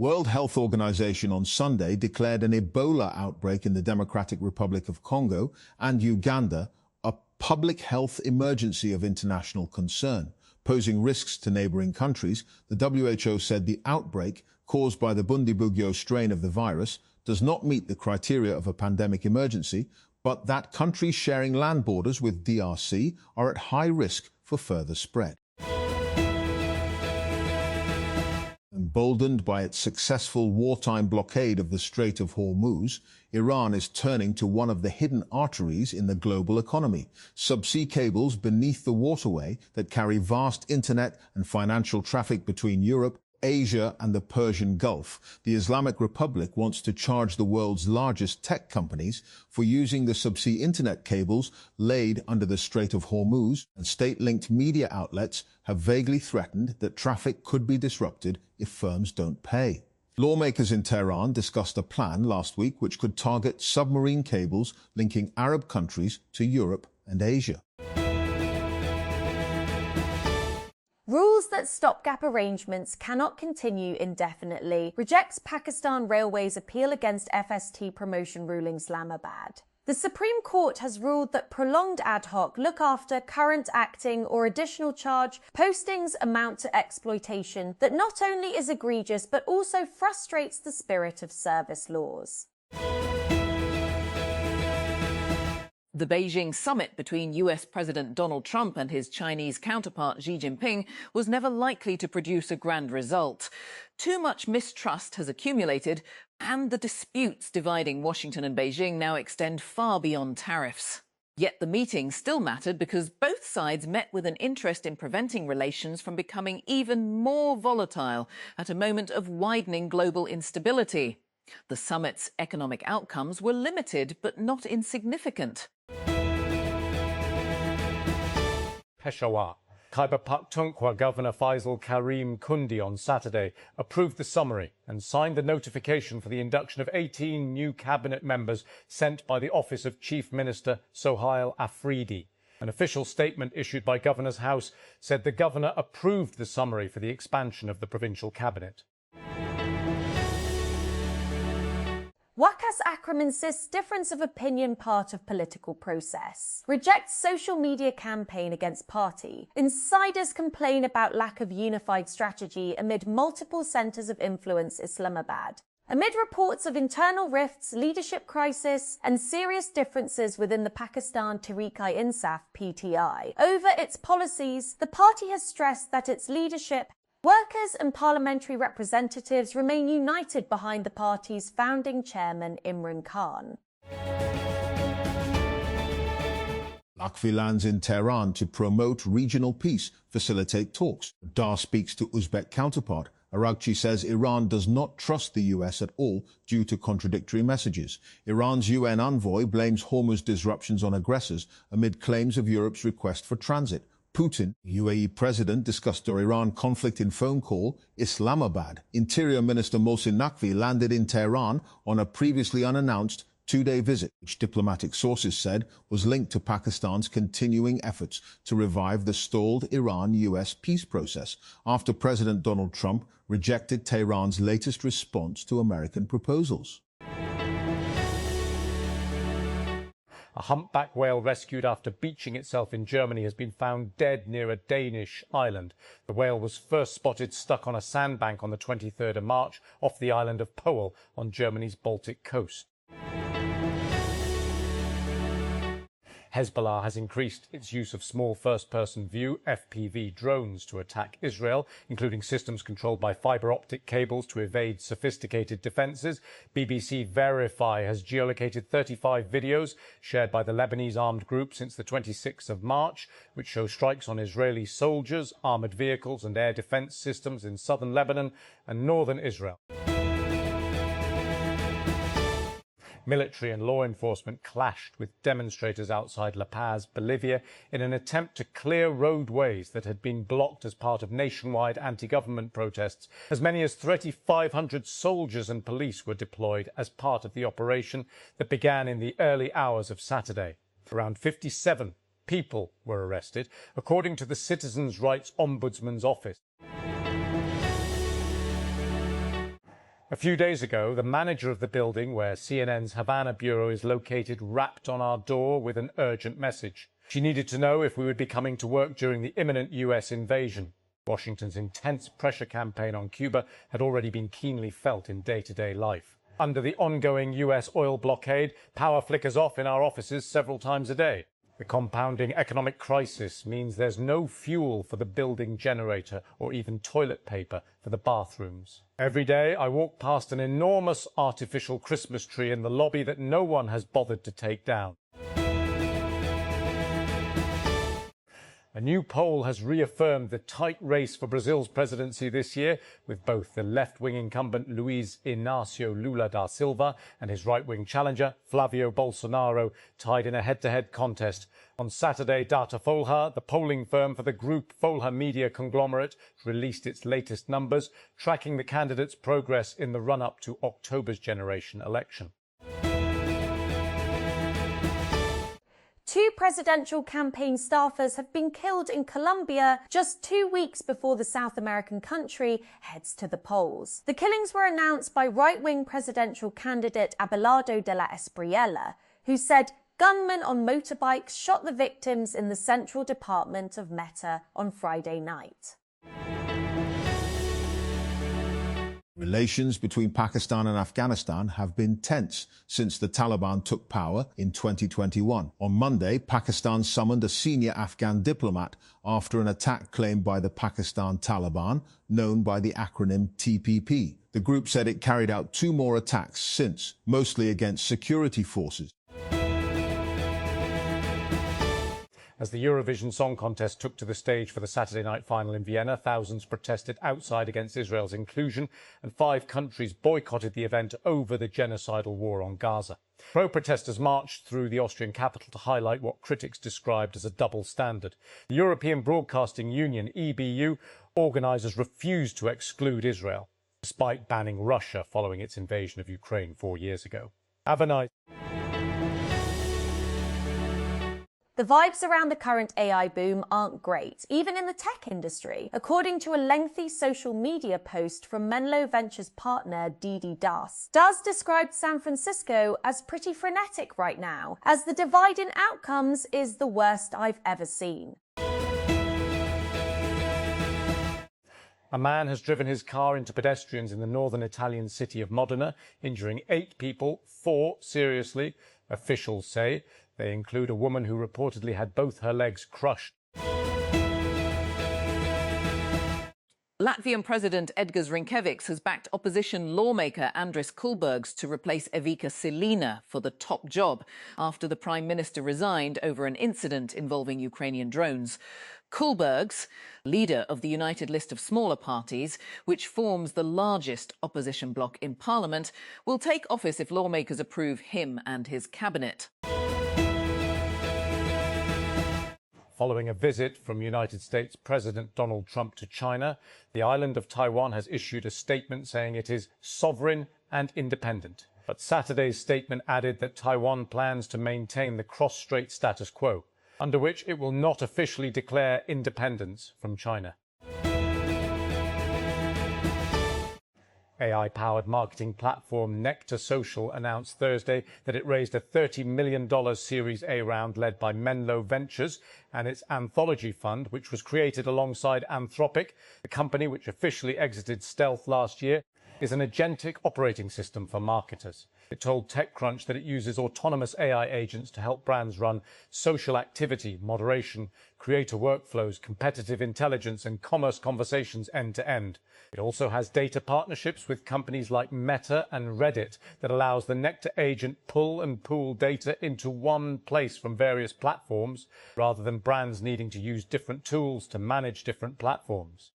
World Health Organization on Sunday declared an Ebola outbreak in the Democratic Republic of Congo and Uganda a public health emergency of international concern, posing risks to neighboring countries. The WHO said the outbreak, caused by the Bundibugyo strain of the virus, does not meet the criteria of a pandemic emergency, but that countries sharing land borders with DRC are at high risk for further spread. Emboldened by its successful wartime blockade of the Strait of Hormuz, Iran is turning to one of the hidden arteries in the global economy: subsea cables beneath the waterway that carry vast internet and financial traffic between Europe, Asia and the Persian Gulf. The Islamic Republic wants to charge the world's largest tech companies for using the subsea internet cables laid under the Strait of Hormuz, and state-linked media outlets have vaguely threatened that traffic could be disrupted if firms don't pay. Lawmakers in Tehran discussed a plan last week which could target submarine cables linking Arab countries to Europe and Asia. Rules that stopgap arrangements cannot continue indefinitely. Rejects Pakistan Railways' appeal against FST promotion ruling Islamabad. The Supreme Court has ruled that prolonged ad hoc, look after, current acting or additional charge postings amount to exploitation that not only is egregious but also frustrates the spirit of service laws. The Beijing summit between US President Donald Trump and his Chinese counterpart Xi Jinping was never likely to produce a grand result. Too much mistrust has accumulated, and the disputes dividing Washington and Beijing now extend far beyond tariffs. Yet the meeting still mattered because both sides met with an interest in preventing relations from becoming even more volatile at a moment of widening global instability. The summit's economic outcomes were limited but not insignificant. Peshawar. Khyber Pakhtunkhwa Governor Faisal Karim Kundi on Saturday approved the summary and signed the notification for the induction of 18 new cabinet members sent by the Office of Chief Minister Sohail Afridi. An official statement issued by Governor's House said the governor approved the summary for the expansion of the provincial cabinet. Wakas Akram insists difference of opinion part of political process. Rejects social media campaign against party. Insiders complain about lack of unified strategy amid multiple centres of influence Islamabad. Amid reports of internal rifts, leadership crisis and serious differences within the Pakistan Tehreek-i-Insaf (PTI) over its policies, the party has stressed that its leadership, workers and parliamentary representatives remain united behind the party's founding chairman Imran Khan. Naqvi lands in Tehran to promote regional peace, facilitate talks. Dar speaks to Uzbek counterpart. Aragchi says Iran does not trust the US at all due to contradictory messages. Iran's UN envoy blames Hormuz disruptions on aggressors amid claims of Europe's request for transit. Putin, UAE president, discussed the Iran conflict in phone call. Islamabad. Interior Minister Mohsin Naqvi landed in Tehran on a previously unannounced two-day visit, which diplomatic sources said was linked to Pakistan's continuing efforts to revive the stalled Iran-US peace process after President Donald Trump rejected Tehran's latest response to American proposals. A humpback whale rescued after beaching itself in Germany has been found dead near a Danish island. The whale was first spotted stuck on a sandbank on the 23rd of March off the island of Pehel on Germany's Baltic coast. Hezbollah has increased its use of small first-person view (FPV) drones to attack Israel, including systems controlled by fibre optic cables to evade sophisticated defences. BBC Verify has geolocated 35 videos shared by the Lebanese armed group since the 26th of March, which show strikes on Israeli soldiers, armoured vehicles and air defence systems in southern Lebanon and northern Israel. Military and law enforcement clashed with demonstrators outside La Paz, Bolivia, in an attempt to clear roadways that had been blocked as part of nationwide anti-government protests. As many as 3,500 soldiers and police were deployed as part of the operation that began in the early hours of Saturday. Around 57 people were arrested, according to the Citizens' Rights Ombudsman's Office. A few days ago, the manager of the building where CNN's Havana bureau is located rapped on our door with an urgent message. She needed to know if we would be coming to work during the imminent US invasion. Washington's intense pressure campaign on Cuba had already been keenly felt in day-to-day life. Under the ongoing US oil blockade, power flickers off in our offices several times a day. The compounding economic crisis means there's no fuel for the building generator or even toilet paper for the bathrooms. Every day I walk past an enormous artificial Christmas tree in the lobby that no one has bothered to take down. A new poll has reaffirmed the tight race for Brazil's presidency this year, with both the left-wing incumbent Luiz Inácio Lula da Silva and his right-wing challenger Flavio Bolsonaro tied in a head-to-head contest. On Saturday, Datafolha, the polling firm for the group Folha media conglomerate, released its latest numbers, tracking the candidates' progress in the run-up to October's generation election. Two presidential campaign staffers have been killed in Colombia just 2 weeks before the South American country heads to the polls. The killings were announced by right-wing presidential candidate Abelardo de la Espriella, who said gunmen on motorbikes shot the victims in the Central Department of Meta on Friday night. Relations between Pakistan and Afghanistan have been tense since the Taliban took power in 2021. On Monday, Pakistan summoned a senior Afghan diplomat after an attack claimed by the Pakistan Taliban, known by the acronym TPP. The group said it carried out 2 more attacks since, mostly against security forces. As the Eurovision Song Contest took to the stage for the Saturday night final in Vienna, thousands protested outside against Israel's inclusion, and 5 countries boycotted the event over the genocidal war on Gaza. Pro-protesters marched through the Austrian capital to highlight what critics described as a double standard. The European Broadcasting Union, EBU, organisers refused to exclude Israel, despite banning Russia following its invasion of Ukraine 4 years ago. Have a nice... The vibes around the current AI boom aren't great, even in the tech industry. According to a lengthy social media post from Menlo Ventures partner Didi Das, Das described San Francisco as pretty frenetic right now, as the divide in outcomes is the worst I've ever seen. A man has driven his car into pedestrians in the northern Italian city of Modena, injuring 8 people, 4 seriously, officials say. They include a woman who reportedly had both her legs crushed. Latvian President Edgars Rinkēvičs has backed opposition lawmaker Andris Kulbergs to replace Evika Silina for the top job after the Prime Minister resigned over an incident involving Ukrainian drones. Kulbergs, leader of the United List of Smaller Parties, which forms the largest opposition bloc in Parliament, will take office if lawmakers approve him and his cabinet. Following a visit from United States President Donald Trump to China, the island of Taiwan has issued a statement saying it is sovereign and independent. But Saturday's statement added that Taiwan plans to maintain the cross-strait status quo, under which it will not officially declare independence from China. AI-powered marketing platform Nectar Social announced Thursday that it raised a $30 million Series A round led by Menlo Ventures and its Anthology Fund, which was created alongside Anthropic, the company which officially exited stealth last year, is an agentic operating system for marketers. It told TechCrunch that it uses autonomous AI agents to help brands run social activity, moderation, creator workflows, competitive intelligence, and commerce conversations end-to-end. It also has data partnerships with companies like Meta and Reddit that allows the Nectar agent pull and pool data into one place from various platforms, rather than brands needing to use different tools to manage different platforms.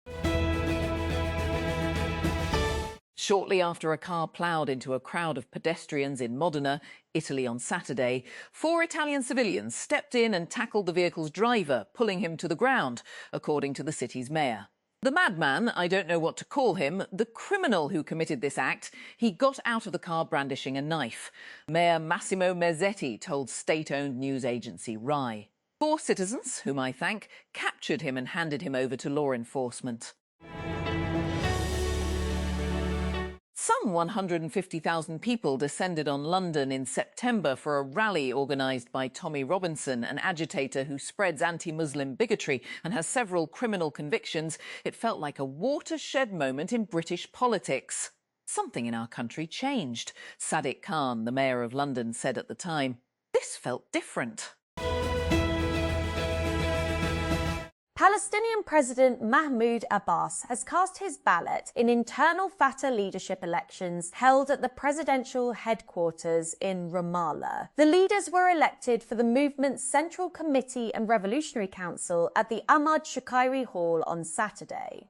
Shortly after a car ploughed into a crowd of pedestrians in Modena, Italy on Saturday, 4 Italian civilians stepped in and tackled the vehicle's driver, pulling him to the ground, according to the city's mayor. The madman, I don't know what to call him, the criminal who committed this act, he got out of the car brandishing a knife. Mayor Massimo Mezzetti told state-owned news agency RAI. 4 citizens, whom I thank, captured him and handed him over to law enforcement. Some 150,000 people descended on London in September for a rally organised by Tommy Robinson, an agitator who spreads anti-Muslim bigotry and has several criminal convictions. It felt like a watershed moment in British politics. Something in our country changed, Sadiq Khan, the mayor of London, said at the time. This felt different. Palestinian President Mahmoud Abbas has cast his ballot in internal Fatah leadership elections held at the presidential headquarters in Ramallah. The leaders were elected for the movement's Central Committee and Revolutionary Council at the Ahmad Shakairi Hall on Saturday.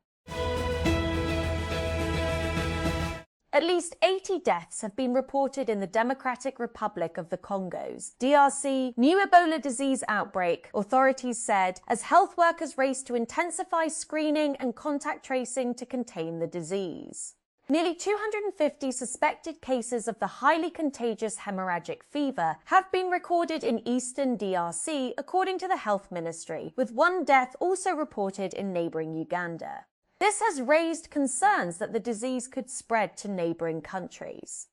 At least 80 deaths have been reported in the Democratic Republic of the Congos, DRC, new Ebola disease outbreak, authorities said, as health workers race to intensify screening and contact tracing to contain the disease. Nearly 250 suspected cases of the highly contagious hemorrhagic fever have been recorded in eastern DRC, according to the Health Ministry, with one death also reported in neighbouring Uganda. This has raised concerns that the disease could spread to neighbouring countries.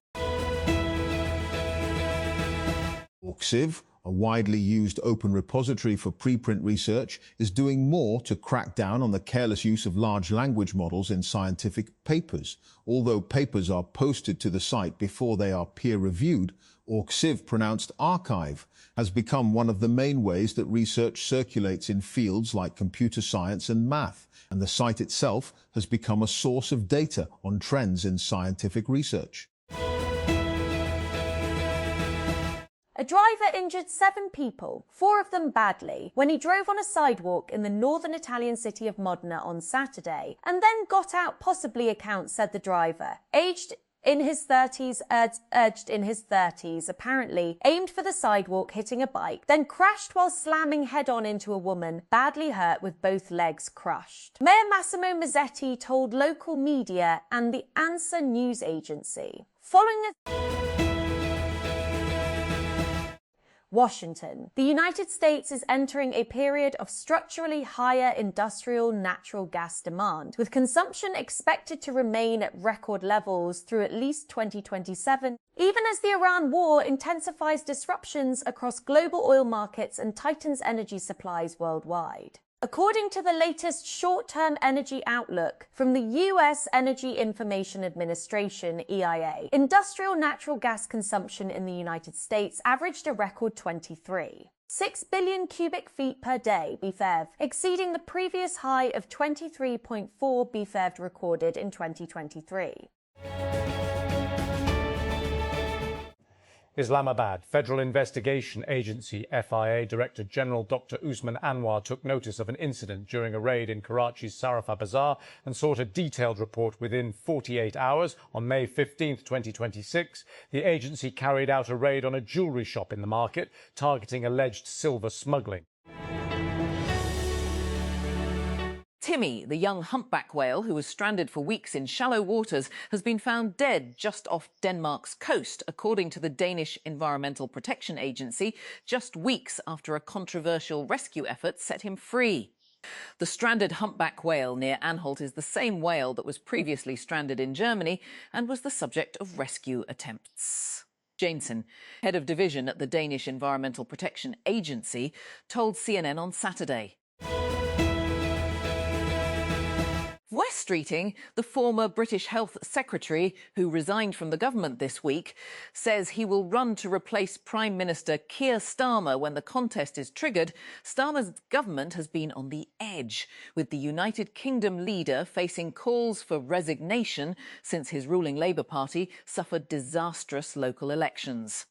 Orgsiv, a widely used open repository for preprint research, is doing more to crack down on the careless use of large language models in scientific papers. Although papers are posted to the site before they are peer-reviewed, Orgsiv, pronounced archive, has become one of the main ways that research circulates in fields like computer science and math, and the site itself has become a source of data on trends in scientific research. A driver injured 7 people, 4 of them badly, when he drove on a sidewalk in the northern Italian city of Modena on Saturday, and then got out, possibly, accounts said the driver. Urged in his 30s, apparently aimed for the sidewalk, hitting a bike, then crashed while slamming head-on into a woman, badly hurt with both legs crushed. Mayor Massimo Mazzetti told local media and the ANSA news agency. Following Washington. The United States is entering a period of structurally higher industrial natural gas demand, with consumption expected to remain at record levels through at least 2027, even as the Iran war intensifies disruptions across global oil markets and tightens energy supplies worldwide. According to the latest short-term energy outlook from the U.S. Energy Information Administration, EIA, industrial natural gas consumption in the United States averaged a record 6 billion cubic feet per day, BFEV, exceeding the previous high of 23.4 BFEV recorded in 2023. Islamabad. Federal Investigation Agency FIA Director General Dr. Usman Anwar took notice of an incident during a raid in Karachi's Sarafa Bazaar and sought a detailed report within 48 hours. On May 15, 2026, the agency carried out a raid on a jewellery shop in the market, targeting alleged silver smuggling. Timmy, the young humpback whale who was stranded for weeks in shallow waters, has been found dead just off Denmark's coast, according to the Danish Environmental Protection Agency, just weeks after a controversial rescue effort set him free. The stranded humpback whale near Anholt is the same whale that was previously stranded in Germany and was the subject of rescue attempts. Jansen, head of division at the Danish Environmental Protection Agency, told CNN on Saturday. West Streeting, the former British Health Secretary who resigned from the government this week, says he will run to replace Prime Minister Keir Starmer when the contest is triggered. Starmer's government has been on the edge, with the United Kingdom leader facing calls for resignation since his ruling Labour Party suffered disastrous local elections.